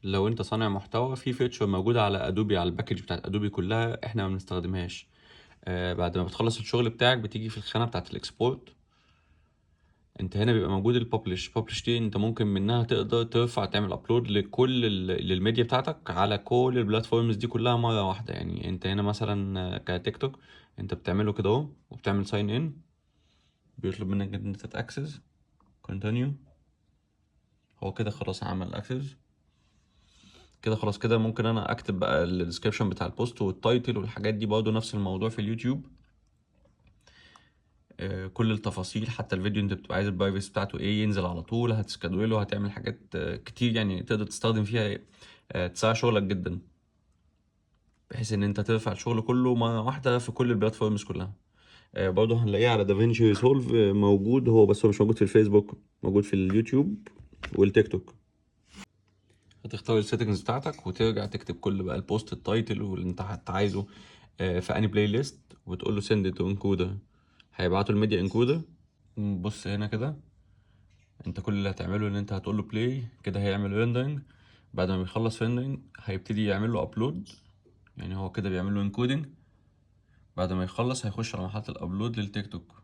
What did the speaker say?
لو انت صانع محتوى، في فيتشر موجودة على ادوبي، على الباكج بتاعت ادوبي كلها، احنا ما بنستخدمهاش. بعد ما بتخلص الشغل بتاعك بتيجي في الخانة بتاعت الاكسبورت. انت هنا بيبقى موجود الببلش دي، انت ممكن منها تقدر ترفع تعمل ابلود لكل للميديا بتاعتك على كل البلاتفورمز دي كلها مرة واحدة. يعني انت هنا مثلا كتيك توك، انت بتعمله كده اهو وبتعمل ساين ان، بيطلب منك ان انت تاكسس، كونتينيو. هو كده خلاص عمل اكسس. كده خلاص، كده ممكن انا اكتب بقى الديسكريبشن بتاع البوست والتايتل والحاجات دي، برضه نفس الموضوع في اليوتيوب. كل التفاصيل، حتى الفيديو انت بتبقى عايز البرايفسي بتاعته ايه، ينزل على طول، هتسكادوله، هتعمل حاجات كتير يعني تقدر تستخدم فيها، تساعد شغلك جدا، بحيث ان انت ترفع الشغل كله مرة واحدة في كل البلاتفورمز كلها. برضه هنلاقيه على دافينشي ريسولف، موجود هو، بس هو مش موجود في الفيسبوك، موجود في اليوتيوب والتيك توك. هتختار السيتنجز بتاعتك وترجع تكتب كل بقى البوست، التايتل واللي انت عايزه في اني بلاي ليست، وتقول له سند تو انكودر، هيبعته الميديا انكودر. بص هنا كده، انت كل اللي هتعمله ان انت هتقول له بلاي، كده هيعمل ريندرنج. بعد ما يخلص ريندرنج هيبتدي يعمل له ابلود، يعني هو كده بيعمل له انكودنج. بعد ما يخلص هيخش على مرحلة الابلود للتيك توك.